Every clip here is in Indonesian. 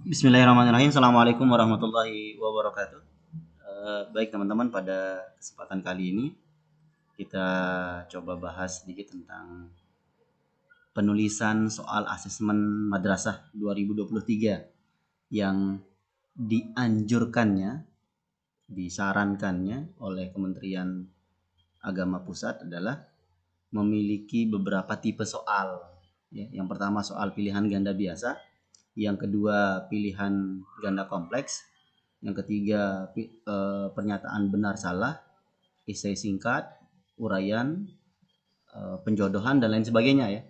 Bismillahirrahmanirrahim. Assalamualaikum warahmatullahi wabarakatuh. Baik teman-teman, pada kesempatan kali ini kita coba bahas sedikit tentang penulisan soal asesmen madrasah 2023 yang disarankannya oleh Kementerian Agama Pusat adalah memiliki beberapa tipe soal. Yang pertama soal pilihan ganda biasa, yang kedua pilihan ganda kompleks, yang ketiga pernyataan benar salah, esai singkat, uraian, penjodohan dan lain sebagainya ya.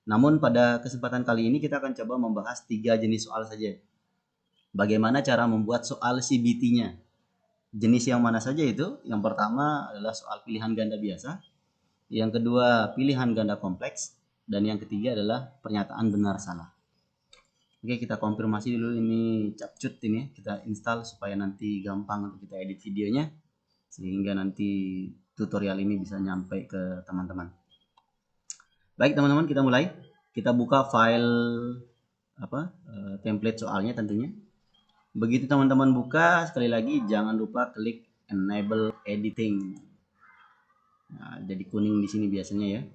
Namun pada kesempatan kali ini kita akan coba membahas 3 jenis soal saja. Bagaimana cara membuat soal CBT-nya? Jenis yang mana saja itu? Yang pertama adalah soal pilihan ganda biasa, yang kedua pilihan ganda kompleks, dan yang ketiga adalah pernyataan benar salah. Oke, kita konfirmasi dulu ini capcut ini kita install supaya nanti gampang untuk kita edit videonya, sehingga nanti tutorial ini bisa nyampe ke teman-teman. Baik teman-teman, kita mulai. Kita buka file template soalnya tentunya. Begitu teman-teman buka, sekali lagi jangan lupa klik enable editing. Nah, jadi kuning di sini biasanya ya.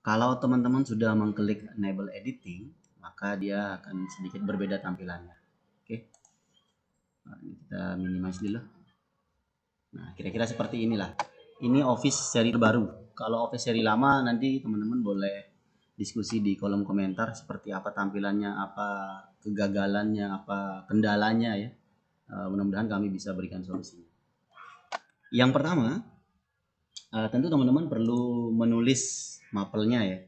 Kalau teman-teman sudah mengklik enable editing, maka dia akan sedikit berbeda tampilannya. Oke. Nah, kita minimize dulu. Nah, kira-kira seperti inilah. Ini Office seri terbaru. Kalau Office seri lama nanti teman-teman boleh diskusi di kolom komentar seperti apa tampilannya, apa kegagalannya, apa kendalanya ya. Mudah-mudahan kami bisa berikan solusi. Yang pertama, tentu teman-teman perlu menulis mapelnya ya.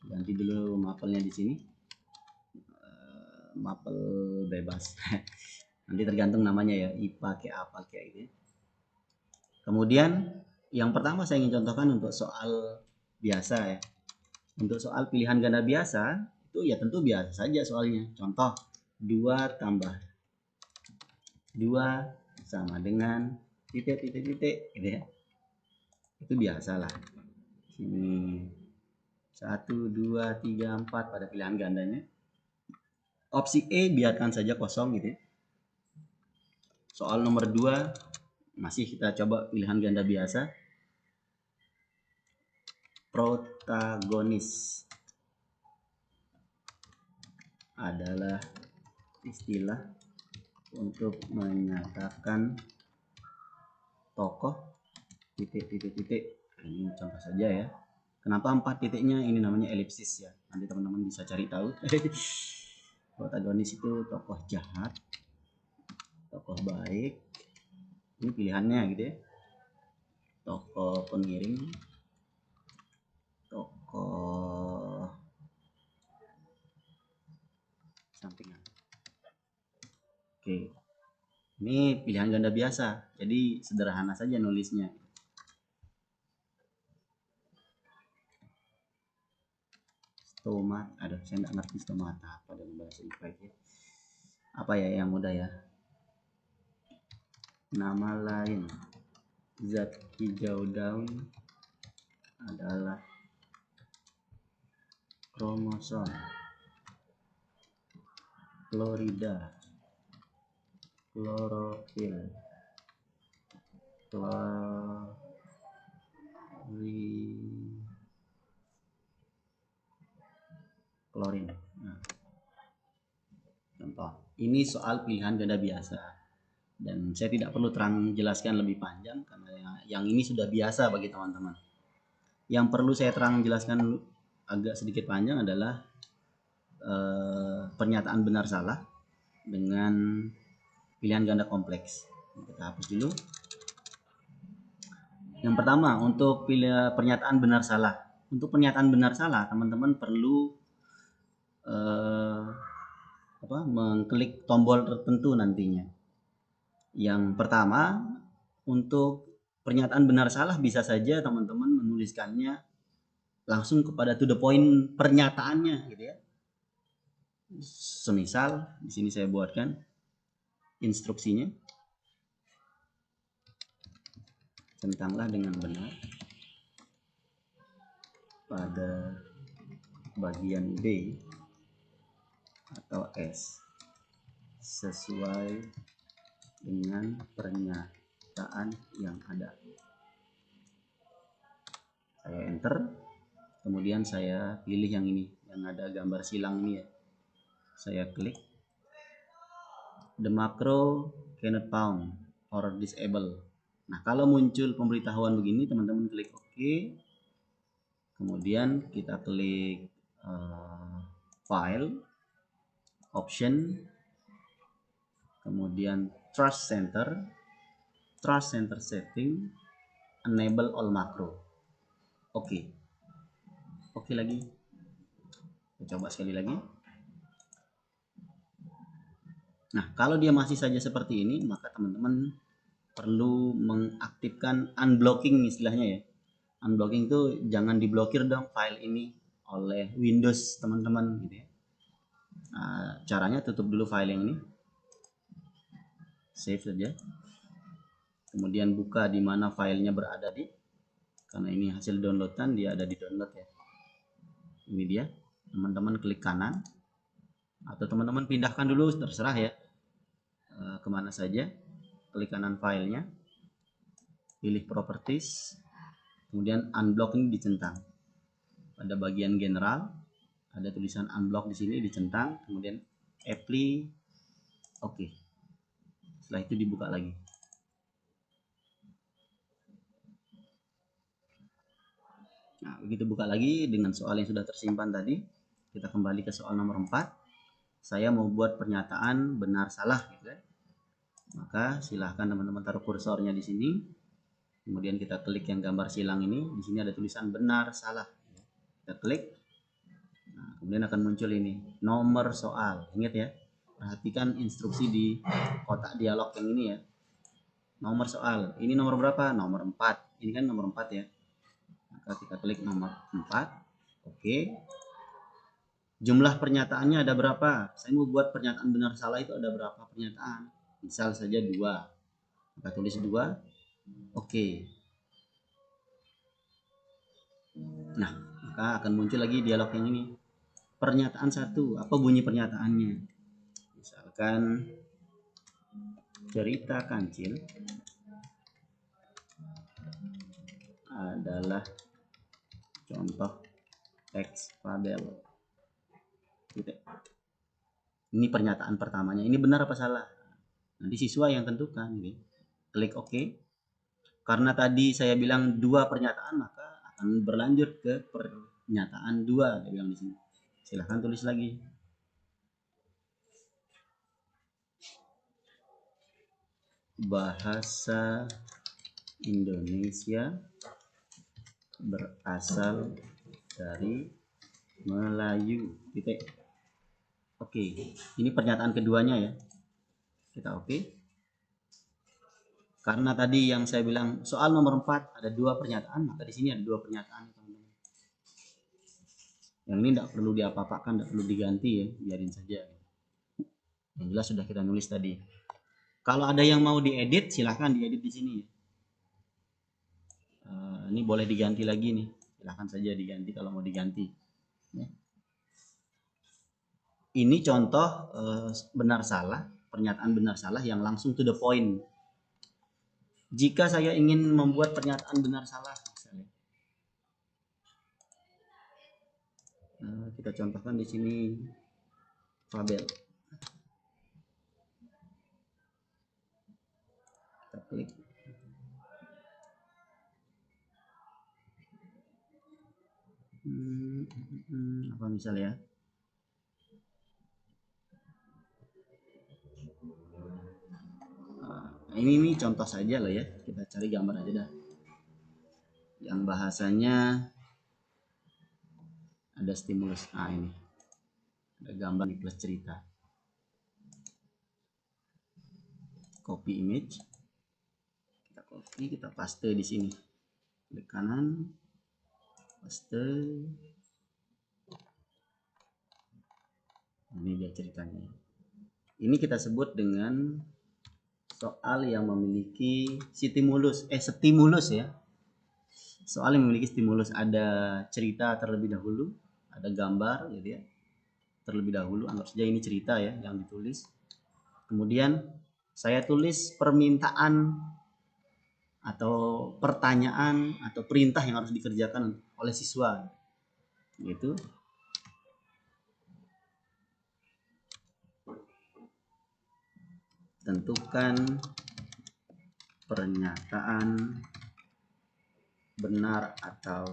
Ganti dulu mapelnya di sini. Mapel bebas. Nanti tergantung namanya ya, IPA kayak apa kayak gitu. Kemudian yang pertama saya ingin contohkan untuk soal biasa ya. Untuk soal pilihan ganda biasa itu ya tentu biasa saja soalnya. Contoh 2 tambah 2 sama dengan titik gitu ya. Itu biasalah. Sini 1, 2, 3, 4 pada pilihan gandanya. Opsi E biarkan saja kosong gitu ya. Soal nomor 2 masih kita coba pilihan ganda biasa. Protagonis adalah istilah untuk menyatakan tokoh titik. Ini contoh saja ya. Kenapa 4 titiknya? Ini namanya elipsis ya. Nanti teman-teman bisa cari tahu. Protagonis itu tokoh jahat, tokoh baik. Ini pilihannya gitu ya. Tokoh pengiring, tokoh sampingan. Oke. Ini pilihan ganda biasa. Jadi sederhana saja nulisnya. Stomat, aduh saya nggak ngerti stomata apa dalam bahasa IPA ya. Apa ya yang mudah ya? Nama lain zat hijau daun adalah kromosom klorida, klorofil, klorin. Nah, contoh ini soal pilihan ganda biasa dan saya tidak perlu jelaskan lebih panjang karena yang ini sudah biasa bagi teman-teman. Yang perlu saya jelaskan agak sedikit panjang adalah pernyataan benar salah dengan pilihan ganda kompleks. Kita hapus dulu. Yang pertama untuk pernyataan benar salah. Untuk pernyataan benar salah teman-teman perlu mengklik tombol tertentu nantinya. Yang pertama, untuk pernyataan benar salah bisa saja teman-teman menuliskannya langsung kepada to the point pernyataannya gitu ya. Semisal di sini saya buatkan instruksinya. Centanglah dengan benar pada bagian B atau S sesuai dengan pernyataan yang ada. Saya enter, kemudian saya pilih yang ini, yang ada gambar silang ini ya. Saya klik. The macro cannot found or disable. Nah, kalau muncul pemberitahuan begini, teman-teman klik OK. Kemudian kita klik File, Option, kemudian Trust Center Setting, Enable All Macro. Oke. Oke lagi. Kita coba sekali lagi. Nah, kalau dia masih saja seperti ini, maka teman-teman perlu mengaktifkan unblocking istilahnya ya. Unblocking itu jangan diblokir dong file ini oleh Windows teman-teman gitu ya. Nah, caranya tutup dulu file yang ini. Save saja. Kemudian buka di mana filenya berada di. Karena ini hasil downloadan, dia ada di download ya. Ini dia. Teman-teman klik kanan. Atau teman-teman pindahkan dulu, terserah ya. Kemana saja. Klik kanan filenya. Pilih properties. Kemudian unblock ini dicentang. Pada bagian general ada tulisan unblock di sini dicentang, kemudian apply. Oke. Setelah itu dibuka lagi. Nah, begitu buka lagi dengan soal yang sudah tersimpan tadi, kita kembali ke soal nomor 4. Saya mau buat pernyataan benar salah gitu ya. Maka silahkan teman-teman taruh kursornya di sini. Kemudian kita klik yang gambar silang ini, di sini ada tulisan benar salah. Kita klik. Nah, kemudian akan muncul ini nomor soal. Ingat ya, perhatikan instruksi di kotak dialog yang ini ya. Nomor soal, ini nomor berapa? Nomor 4. Ini kan nomor 4 ya. Maka kita klik nomor 4. Oke. Jumlah pernyataannya ada berapa? Saya mau buat pernyataan benar salah itu ada berapa pernyataan? Misal saja 2. Maka tulis 2. Oke. Nah, maka akan muncul lagi dialog yang ini. Pernyataan 1, apa bunyi pernyataannya? Misalkan cerita kancil adalah contoh teks fabel. Ini pernyataan pertamanya. Ini benar apa salah? Nanti siswa yang tentukan. Klik OK. Karena tadi saya bilang 2 pernyataan, maka akan berlanjut ke pernyataan 2. Saya bilang di sini. Silahkan tulis lagi. Bahasa Indonesia berasal dari Melayu. Titik. Oke, ini pernyataan keduanya ya. Kita oke. Karena tadi yang saya bilang soal nomor 4 ada 2 pernyataan, maka di sini ada 2 pernyataan. Yang ini tidak perlu diapa-apakan, tidak perlu diganti ya, biarin saja. Yang jelas sudah kita nulis tadi. Kalau ada yang mau diedit, silahkan diedit di sini. Ini boleh diganti lagi nih, silahkan saja diganti kalau mau diganti. Ya. Ini contoh benar salah, pernyataan benar salah yang langsung to the point. Jika saya ingin membuat pernyataan benar salah, misalnya, kita contohkan di sini fabel. Kita klik. Apa misalnya? Ini contoh saja loh ya, kita cari gambar aja dah yang bahasanya ada stimulus. Ini ada gambar plus cerita, copy image, kita copy, kita paste di sini, klik kanan, paste. Ini dia ceritanya. Ini kita sebut dengan soal yang memiliki stimulus ya. Soal yang memiliki stimulus, ada cerita terlebih dahulu, ada gambar gitu ya. terlebih dahulu. Anggap saja ini cerita ya yang ditulis. Kemudian saya tulis permintaan atau pertanyaan atau perintah yang harus dikerjakan oleh siswa. Gitu. Tentukan pernyataan benar atau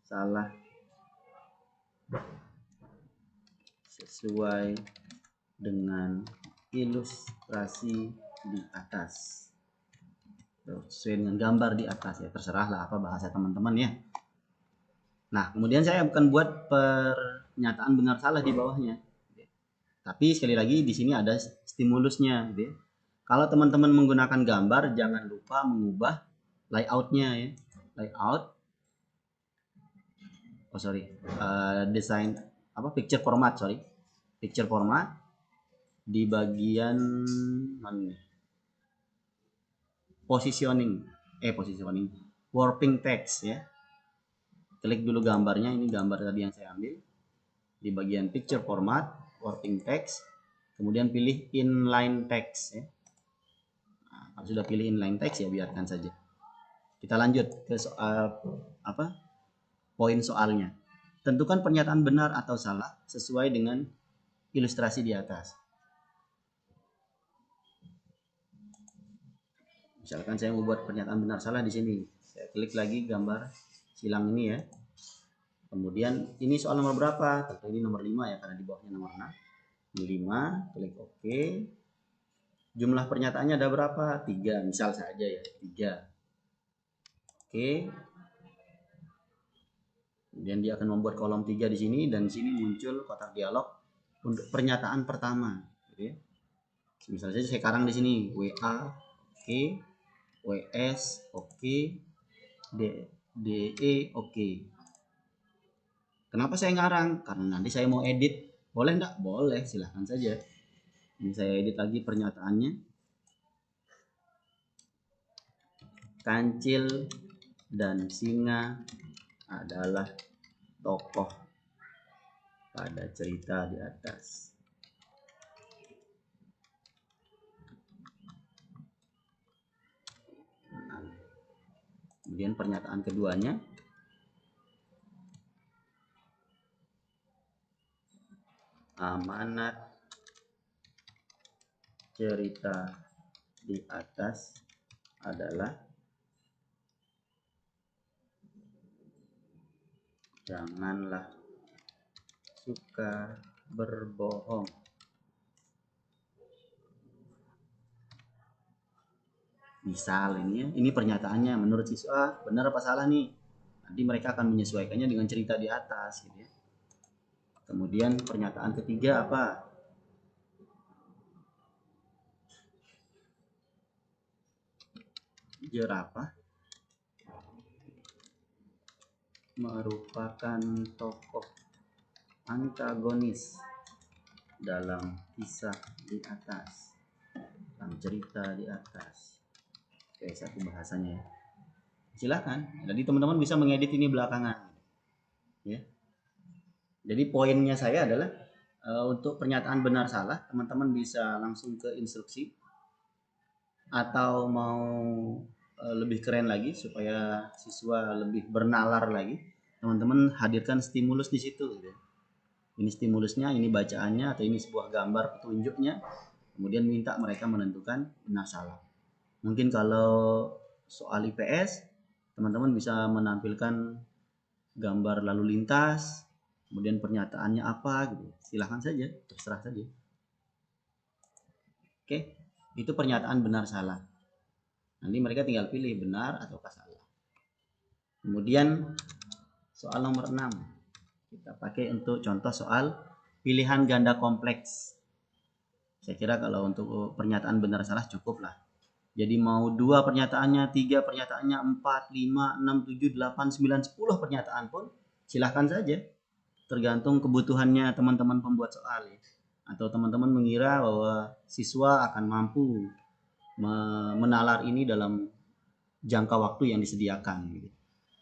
salah sesuai dengan ilustrasi di atas. Sesuai dengan gambar di atas ya, terserahlah apa bahasa teman-teman ya. Nah, kemudian saya bukan buat pernyataan benar salah di bawahnya. Tapi sekali lagi di sini ada stimulusnya gitu ya. Kalau teman-teman menggunakan gambar, jangan lupa mengubah layoutnya ya. Layout. Desain picture format, Picture format di bagian mana? Positioning, warping text ya. Klik dulu gambarnya, ini gambar tadi yang saya ambil. Di bagian picture format, warping text, kemudian pilih inline text ya. Nah, kalau sudah pilih inline text ya biarkan saja. Kita lanjut ke soal poin soalnya. Tentukan pernyataan benar atau salah sesuai dengan ilustrasi di atas. Misalkan saya mau buat pernyataan benar salah di sini. Saya klik lagi gambar silang ini ya. Kemudian ini soal nomor berapa? Tentu ini nomor 5 ya, karena di bawahnya nomor 6. Ini 5, klik OK. Jumlah pernyataannya ada berapa? 3, misal saja ya, 3. Oke. Kemudian dia akan membuat kolom 3 di sini, dan di sini muncul kotak dialog untuk pernyataan pertama. Gitu ya. Misalnya saja saya karang di sini WA, oke, WS, oke, DE, oke. Kenapa saya ngarang? Karena nanti saya mau edit. Boleh enggak? Boleh, silahkan saja. Ini saya edit lagi pernyataannya. Kancil dan singa adalah tokoh pada cerita di atas. Kemudian pernyataan keduanya. Amanat cerita di atas adalah janganlah suka berbohong. Misal ini ya, ini pernyataannya menurut siswa benar apa salah nih? Nanti mereka akan menyesuaikannya dengan cerita di atas gitu ya. Kemudian pernyataan ketiga apa? Jerapah merupakan tokoh antagonis dalam kisah di atas, dalam cerita di atas. Oke, satu bahasanya. Silakan. Jadi teman-teman bisa mengedit ini belakangan. Ya. Jadi poinnya saya adalah untuk pernyataan benar salah, teman-teman bisa langsung ke instruksi, atau mau lebih keren lagi supaya siswa lebih bernalar lagi, teman-teman hadirkan stimulus di situ. Gitu. Ini stimulusnya, ini bacaannya, atau ini sebuah gambar petunjuknya, kemudian minta mereka menentukan benar salah. Mungkin kalau soal IPS, teman-teman bisa menampilkan gambar lalu lintas, kemudian pernyataannya apa gitu. Silahkan saja, terserah saja. Oke, itu pernyataan benar salah. Nanti mereka tinggal pilih benar atau salah. Kemudian soal nomor 6. Kita pakai untuk contoh soal pilihan ganda kompleks. Saya kira kalau untuk pernyataan benar salah cukup lah. Jadi mau 2 pernyataannya, 3 pernyataannya, 4, 5, 6, 7, 8, 9, 10 pernyataan pun silahkan saja. Tergantung kebutuhannya teman-teman pembuat soal ya. Atau teman-teman mengira bahwa siswa akan mampu menalar ini dalam jangka waktu yang disediakan.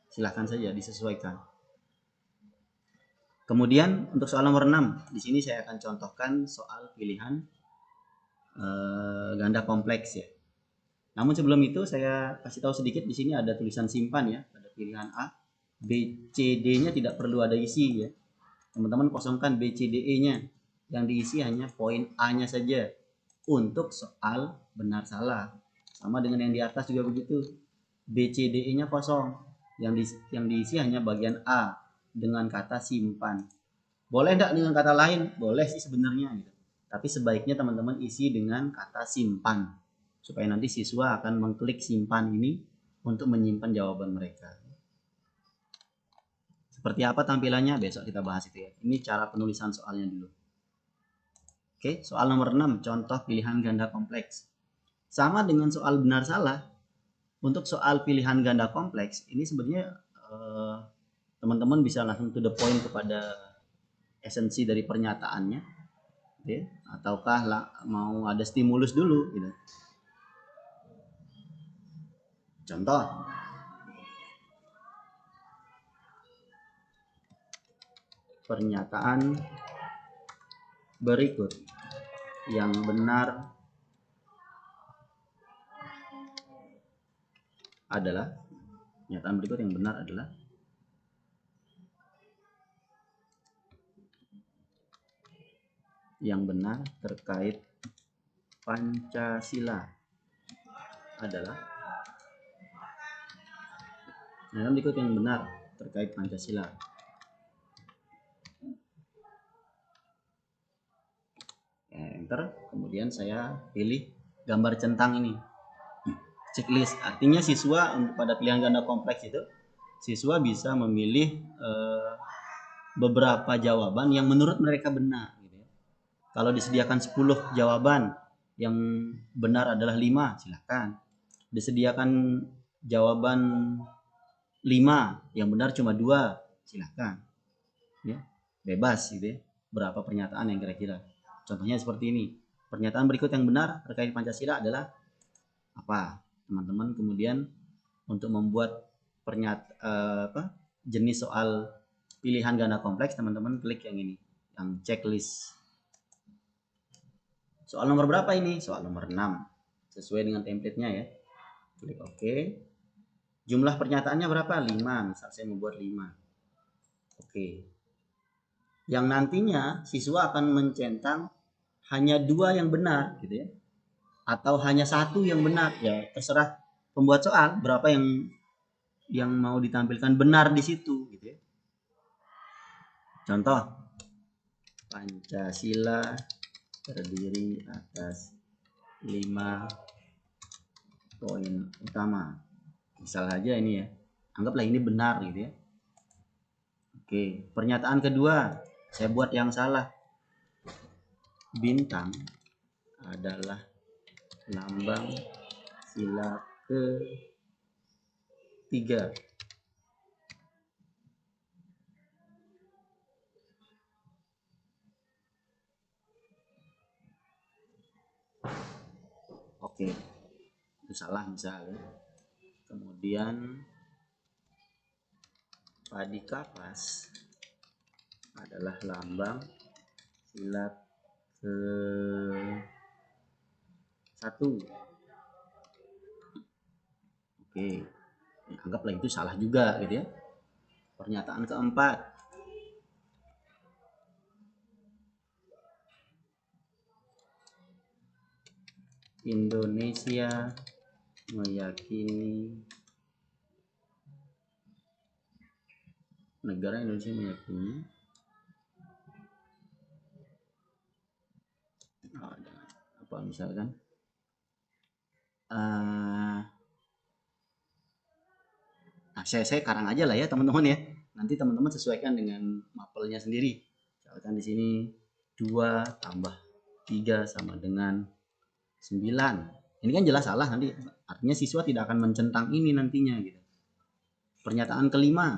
Silahkan saja disesuaikan. Kemudian untuk soal nomor 6, di sini saya akan contohkan soal pilihan ganda kompleks ya. Namun sebelum itu saya kasih tahu sedikit, di sini ada tulisan simpan ya, pada pilihan A. B, C, D-nya tidak perlu ada isi ya. Teman-teman kosongkan B, C, D, E-nya. Yang diisi hanya poin A-nya saja untuk soal benar salah. Sama dengan yang di atas juga begitu. B, C, D, E-nya kosong. Yang diisi hanya bagian A dengan kata simpan. Boleh enggak dengan kata lain? Boleh sih sebenarnya gitu. Tapi sebaiknya teman-teman isi dengan kata simpan. Supaya nanti siswa akan mengklik simpan ini untuk menyimpan jawaban mereka. Seperti apa tampilannya? Besok kita bahas itu ya. Ini cara penulisan soalnya dulu. Oke, soal nomor 6, contoh pilihan ganda kompleks. Sama dengan soal benar salah, untuk soal pilihan ganda kompleks, ini sebenarnya teman-teman bisa langsung to the point kepada esensi dari pernyataannya, ya, ataukah mau ada stimulus dulu gitu. Contoh, pernyataan berikut yang benar adalah, pernyataan berikut yang benar adalah yang benar terkait Pancasila adalah, pernyataan berikut yang benar terkait Pancasila. Enter, kemudian saya pilih gambar centang ini, checklist. Artinya siswa pada pilihan ganda kompleks itu, siswa bisa memilih beberapa jawaban yang menurut mereka benar gitu ya. Kalau disediakan 10 jawaban, yang benar adalah 5, silakan. Disediakan jawaban 5, yang benar cuma 2, silakan. Ya, bebas gitu ya. Berapa pernyataan yang kira-kira. Contohnya seperti ini. Pernyataan berikut yang benar terkait Pancasila adalah apa? Teman-teman kemudian untuk membuat jenis soal pilihan ganda kompleks, teman-teman klik yang ini, yang checklist. Soal nomor berapa ini? Soal nomor 6. Sesuai dengan template-nya ya. Klik OK. Jumlah pernyataannya berapa? 5. Misal saya membuat 5. Oke. Yang nantinya siswa akan mencentang hanya 2 yang benar gitu ya. Atau hanya 1 yang benar, ya terserah pembuat soal berapa yang mau ditampilkan benar di situ gitu ya. Contoh, Pancasila terdiri atas 5 poin utama. Misal aja ini ya, anggaplah ini benar gitu ya. Oke, pernyataan kedua, saya buat yang salah. Bintang adalah lambang sila ke-3. Oke, itu salah misalnya. Kemudian padi kapas adalah lambang sila ke-1. Oke, anggaplah itu salah juga gitu ya. Pernyataan keempat, Indonesia meyakini, negara Indonesia meyakini apa misalkan saya karang aja lah ya teman-teman ya. Nanti teman-teman sesuaikan dengan mapelnya sendiri. Misalkan di sini 2 tambah 3 sama dengan 9. Ini kan jelas salah nanti. Artinya siswa tidak akan mencentang ini nantinya gitu. Pernyataan kelima.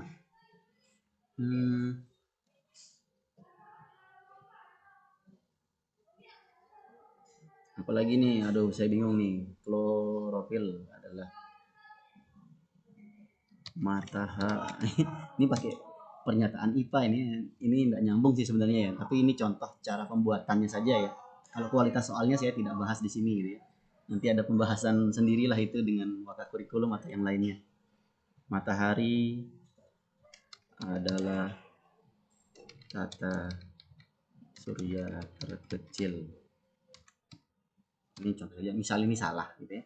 Apalagi nih, aduh saya bingung nih. Klorofil adalah matahari. Ini pakai pernyataan IPA ini nggak nyambung sih sebenarnya ya, tapi ini contoh cara pembuatannya saja ya. Kalau kualitas soalnya saya tidak bahas di sini gitu ya. Nanti ada pembahasan sendirilah itu dengan waka kurikulum atau yang lainnya. Matahari adalah tata surya terkecil. Ini contoh saja, misal ini salah gitu ya.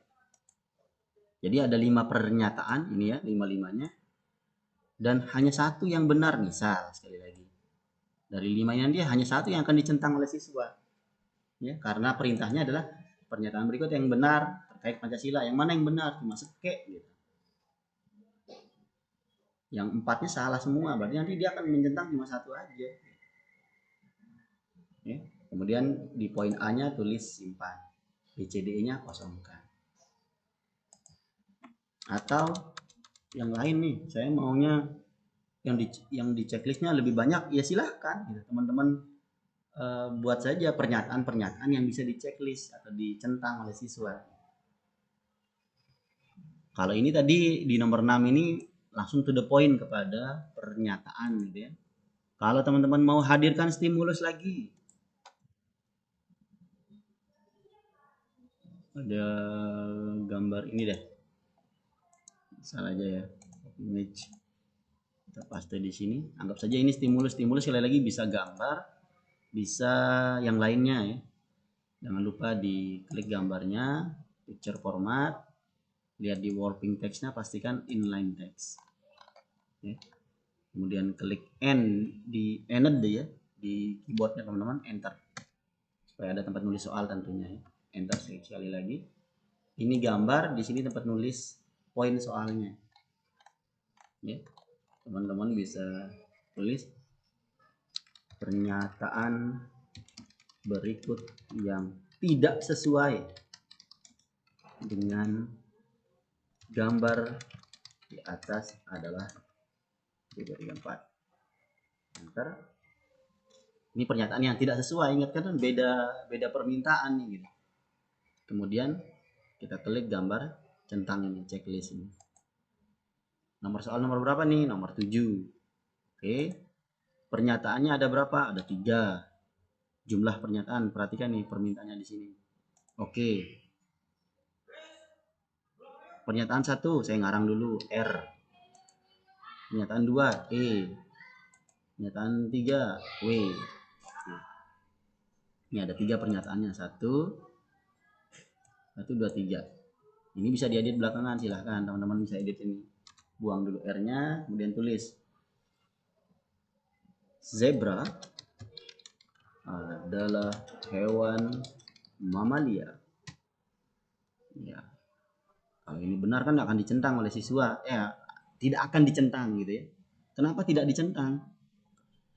Jadi ada 5 pernyataan ini ya, 5-5-nya. Dan hanya satu yang benar, misal sekali lagi. Dari 5 yang dia hanya satu yang akan dicentang oleh siswa. Ya, karena perintahnya adalah pernyataan berikut yang benar terkait Pancasila. Yang mana yang benar? Cuma sekek gitu. Yang 4-nya salah semua, berarti nanti dia akan mencentang cuma satu aja. Ya. Kemudian di poin A-nya tulis simpan, B, C, D-nya kosongkan. Atau yang lain nih, saya maunya yang di checklistnya lebih banyak, ya silahkan gitu. Teman-teman buat saja pernyataan-pernyataan yang bisa di checklist atau dicentang oleh siswa. Kalau ini tadi di nomor 6 ini langsung to the point kepada pernyataan gitu ya. Kalau teman-teman mau hadirkan stimulus lagi, ada gambar ini deh, salah aja ya, image kita paste di sini. Anggap saja ini stimulus sekali lagi, bisa gambar, bisa yang lainnya ya. Jangan lupa diklik gambarnya, picture format, lihat di warping text-nya, pastikan inline text. Ya. Kemudian klik N di End ya di keyboardnya teman-teman, enter supaya ada tempat nulis soal tentunya ya. Enter sekali lagi. Ini gambar, di sini tempat nulis poin soalnya. Ya. Teman-teman bisa tulis pernyataan berikut yang tidak sesuai dengan gambar di atas adalah 2, 3, 4. Enter. Ini pernyataan yang tidak sesuai, ingat kan beda permintaan nih gitu. Kemudian kita klik gambar centang ini, checklist ini. Nomor soal nomor berapa nih? Nomor 7. Oke. Pernyataannya ada berapa? Ada 3. Jumlah pernyataan, perhatikan nih permintaannya di sini. Oke. Pernyataan 1 saya ngarang dulu, R. Pernyataan 2, E. Pernyataan 3, W. Ini ada 3 pernyataannya, 1, 2, 3. Ini bisa diedit belakangan, silahkan teman-teman bisa edit ini. Buang dulu R-nya, kemudian tulis zebra adalah hewan mamalia. Ya. Kalau ini benar kan akan dicentang oleh siswa. Ya, tidak akan dicentang gitu ya. Kenapa tidak dicentang?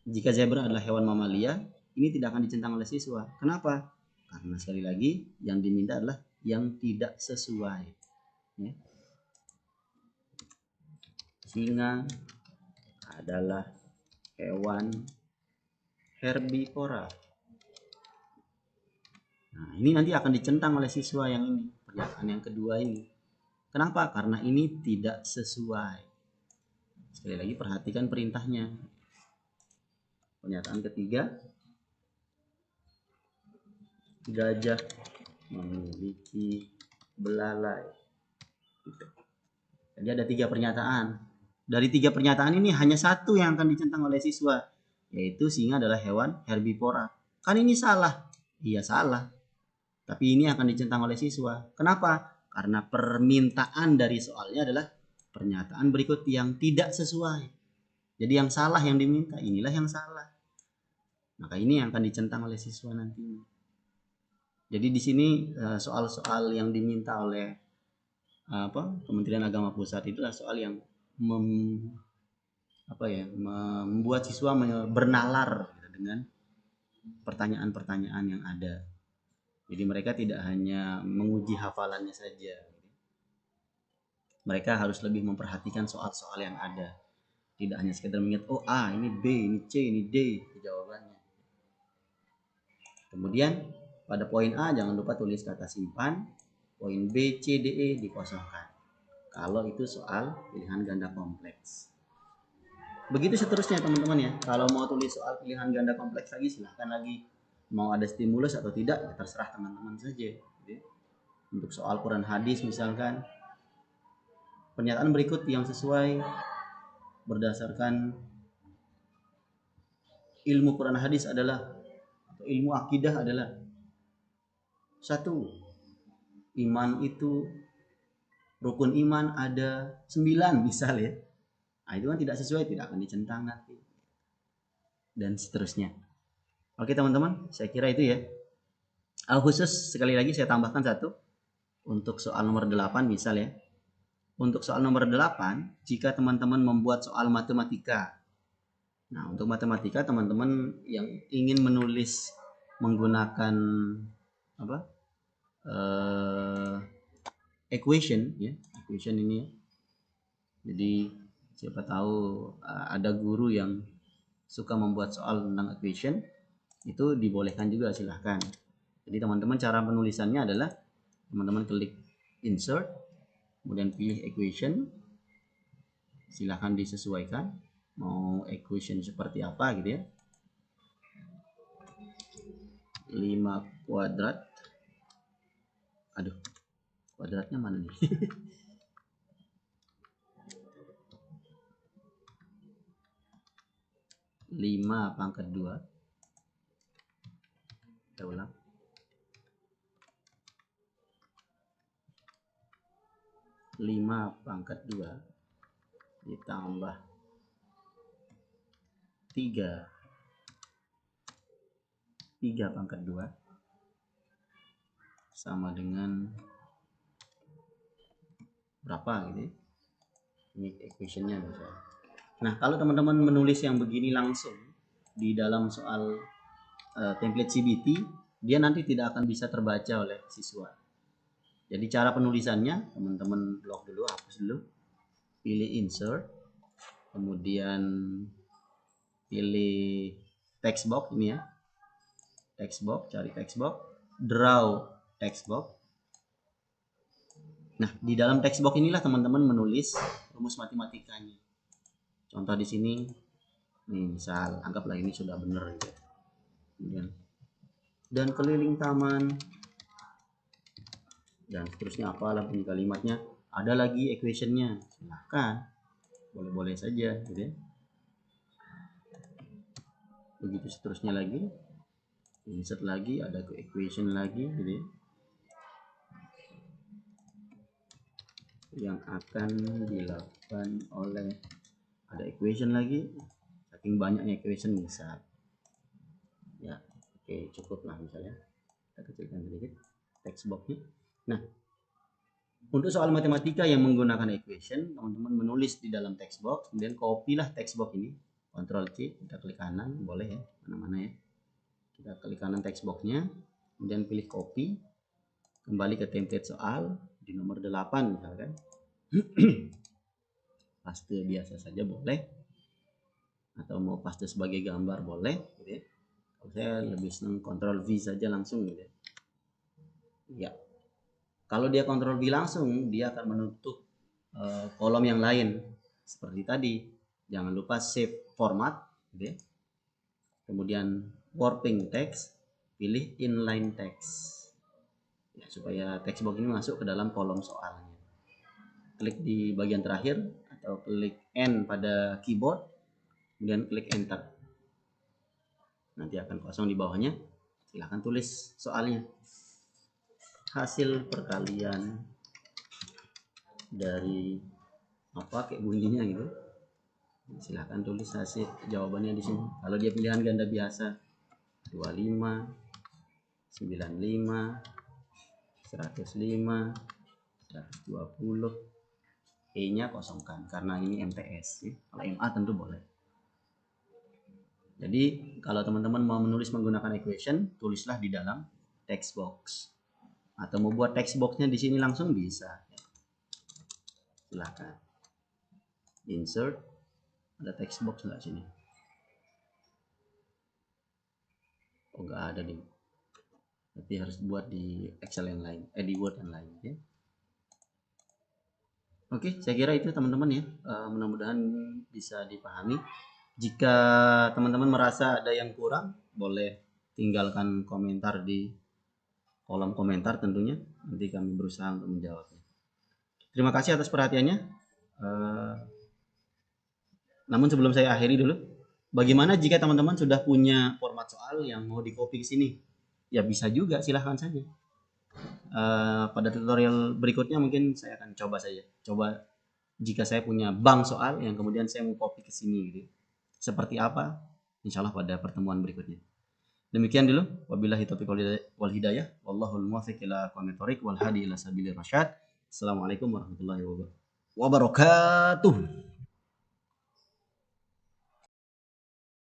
Jika zebra adalah hewan mamalia, ini tidak akan dicentang oleh siswa. Kenapa? Karena sekali lagi yang diminta adalah yang tidak sesuai. Ya. Singa adalah hewan herbivora. Nah, ini nanti akan dicentang oleh siswa yang ini, pernyataan yang kedua ini. Kenapa? Karena ini tidak sesuai. Sekali lagi perhatikan perintahnya. Pernyataan ketiga, gajah memiliki belalai. Jadi ada 3 pernyataan. Dari 3 pernyataan ini hanya satu yang akan dicentang oleh siswa, yaitu singa adalah hewan herbivora. Kan ini salah? Iya salah. Tapi ini akan dicentang oleh siswa. Kenapa? Karena permintaan dari soalnya adalah pernyataan berikut yang tidak sesuai. Jadi yang salah yang diminta, inilah yang salah. Maka ini yang akan dicentang oleh siswa nantinya. Jadi di sini soal-soal yang diminta oleh Kementerian Agama Pusat itu adalah soal yang membuat siswa bernalar dengan pertanyaan-pertanyaan yang ada. Jadi mereka tidak hanya menguji hafalannya saja. Mereka harus lebih memperhatikan soal-soal yang ada. Tidak hanya sekedar mengingat, oh A, ini B, ini C, ini D jawabannya. Kemudian pada poin A jangan lupa tulis kata simpan. Poin B, C, D, E dikosongkan. Kalau itu soal pilihan ganda kompleks. Begitu seterusnya teman-teman ya. Kalau mau tulis soal pilihan ganda kompleks lagi silahkan lagi. Mau ada stimulus atau tidak ya terserah teman-teman saja. Untuk soal Quran hadis misalkan, pernyataan berikut yang sesuai berdasarkan ilmu Quran hadis adalah, atau ilmu akidah adalah, satu, iman itu, rukun iman ada 9 misal ya. Nah, itu kan tidak sesuai, tidak akan dicentang nanti. Dan seterusnya. Oke teman-teman, saya kira itu ya. Khusus sekali lagi saya tambahkan satu. Untuk soal nomor 8 misal ya. Untuk soal nomor 8, jika teman-teman membuat soal matematika. Nah, untuk matematika teman-teman yang ingin menulis menggunakan apa? Equation ya. Equation ini ya. Jadi siapa tahu ada guru yang suka membuat soal tentang equation, itu dibolehkan juga, silahkan. Jadi teman-teman cara penulisannya adalah teman-teman klik insert, kemudian pilih equation, silahkan disesuaikan mau equation seperti apa gitu ya. 5 kuadrat, aduh kuadratnya mana nih. 5 pangkat 2, kita ulang, 5 pangkat 2 ditambah 3 pangkat 2 sama dengan berapa gitu ya. Ini equationnya misalnya. Nah, kalau teman-teman menulis yang begini langsung di dalam soal template CBT, dia nanti tidak akan bisa terbaca oleh siswa. Jadi cara penulisannya, teman-teman blok dulu, hapus dulu, pilih insert, kemudian pilih text box ini ya, text box, cari text box, draw text box. Nah, di dalam text box inilah teman-teman menulis rumus matematikanya. Contoh di sini, nih misal, anggaplah ini sudah benar gitu. Kemudian, dan keliling taman, dan seterusnya, apalah bunyi kalimatnya. Ada lagi equationnya, silahkan, boleh-boleh saja gitu ya. Begitu seterusnya lagi, insert lagi, ada ke equation lagi gitu ya, yang akan dilakukan oleh, ada equation lagi, saking banyaknya equation misal ya. Oke, cukup lah misalnya, kita kecilkan sedikit text boxnya. Nah, untuk soal matematika yang menggunakan equation, teman-teman menulis di dalam text box, kemudian copy lah text box ini, Ctrl C, kita klik kanan, boleh ya, mana-mana ya, kita klik kanan text boxnya, kemudian pilih copy, kembali ke template soal di nomor 8 misalkan. Paste biasa saja boleh, atau mau paste sebagai gambar boleh gitu ya. Kalau saya lebih senang Ctrl V saja langsung gitu ya. Ya, kalau dia Ctrl V langsung, dia akan menutup kolom yang lain seperti tadi. Jangan lupa save format gitu ya. Kemudian warping text, pilih inline text ya, supaya text box ini masuk ke dalam kolom soalnya. Klik di bagian terakhir atau klik N pada keyboard, kemudian klik enter. Nanti akan kosong di bawahnya, silahkan tulis soalnya. Hasil perkalian dari apa kayak bunyinya gitu, silahkan tulis hasil jawabannya di sini. Kalau dia pilihan ganda biasa, 25, 95, 105, 120, E nya kosongkan karena ini MTS ya. Kalau MA tentu boleh. Jadi kalau teman-teman mau menulis menggunakan equation, tulislah di dalam text box, atau mau buat text boxnya di sini langsung bisa. Silahkan insert, ada text box nggak sini? Oh nggak ada nih, tapi harus buat di Excel yang lain, di Word yang lain ya. Oke, saya kira itu teman-teman ya. Mudah-mudahan bisa dipahami. Jika teman-teman merasa ada yang kurang, boleh tinggalkan komentar di kolom komentar tentunya. Nanti kami berusaha untuk menjawabnya. Terima kasih atas perhatiannya. Eh, Namun sebelum saya akhiri dulu, bagaimana jika teman-teman sudah punya format soal yang mau di-copy ke sini? Ya bisa juga, silahkan saja. Pada tutorial berikutnya mungkin saya akan coba saja. Coba jika saya punya bank soal yang kemudian saya mau copy ke sini gitu. Seperti apa? Insya Allah pada pertemuan berikutnya. Demikian dulu. Wabillahi taufiq wal hidayah. Wallahul muwaffiq ila aqwamit thoriq wal hadi ila sabilir rasyad. Assalamualaikum warahmatullahi wabarakatuh.